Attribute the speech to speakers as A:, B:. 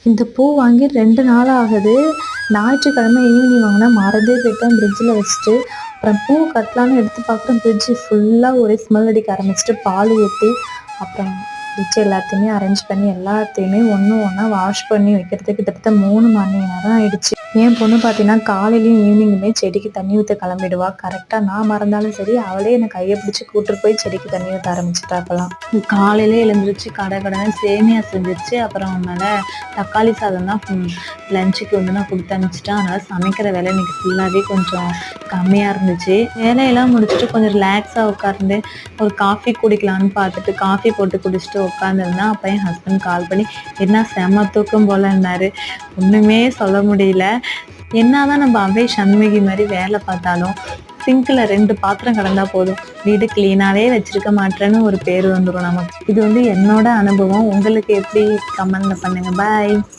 A: இந்த பூ வாங்கி 2 நாள் ஆகுது. ஞாயிற்றுக்கிழமை ஈவினிங் வாங்கினா மறந்தே போயிட்டேன் ஃப்ரிட்ஜில் வச்சுட்டு. அப்புறம் பூ கட்டலான்னு எடுத்து பார்க்குறேன், ஃப்ரிட்ஜு ஃபுல்லாக ஒரே ஸ்மெல் அடிக்க ஆரம்பிச்சுட்டு பால் ஊற்றி அப்புறம் ஃப்ரிட்ஜ் எல்லாத்தையுமே அரேஞ்ச் பண்ணி எல்லாத்தையுமே ஒன்று ஒன்றா வாஷ் பண்ணி வைக்கிறதுக்கு கிட்டத்தட்ட 3 மணி நேரம் ஆயிடுச்சு. என் பொண்ணு பார்த்தீங்கன்னா காலையிலையும் ஈவினிங்குமே செடிக்கு தண்ணி ஊற்ற கிளம்பிடுவா. கரெக்டாக நான் மறந்தாலும் சரி அவளே என்னை கையை பிடிச்சி கூப்பிட்டு போய் செடிக்கு தண்ணி ஊற்ற ஆரம்பிச்சிட்டா. அப்போலாம் காலையிலே எழுந்திரிச்சு கடை சேமியா செஞ்சிருச்சு. அப்புறம் மேலே தக்காளி சாதம் தான் லஞ்சுக்கு வந்து நான் கொடுத்து அனுப்பிச்சிட்டேன். அதனால் சமைக்கிற வேலை இன்னைக்கு ஃபுல்லாகவே கொஞ்சம் கம்மியாக இருந்துச்சு. வேலையெல்லாம் முடிச்சுட்டு கொஞ்சம் ரிலாக்ஸாக உட்காந்து ஒரு காஃபி குடிக்கலான்னு பார்த்துட்டு காஃபி போட்டு குடிச்சிட்டு உட்காந்துருந்தேன். அப்போ என் ஹஸ்பண்ட் கால் பண்ணி என்ன செம தூக்கம் போலன்னாரு. ஒன்றுமே சொல்ல முடியல. என்னதான் நம்ம அவை சண்முகி மாதிரி வேலை பார்த்தாலும் சிங்கில் 2 பாத்திரம் கிடந்தா போதும், வீடு கிளீனாகவே வச்சிருக்க மாட்டேன்னு ஒரு பேர் வந்துடும் நமக்கு. இது வந்து என்னோட அனுபவம். உங்களுக்கு எப்படி கமெண்ட்ல பண்ணுங்க. பாய்.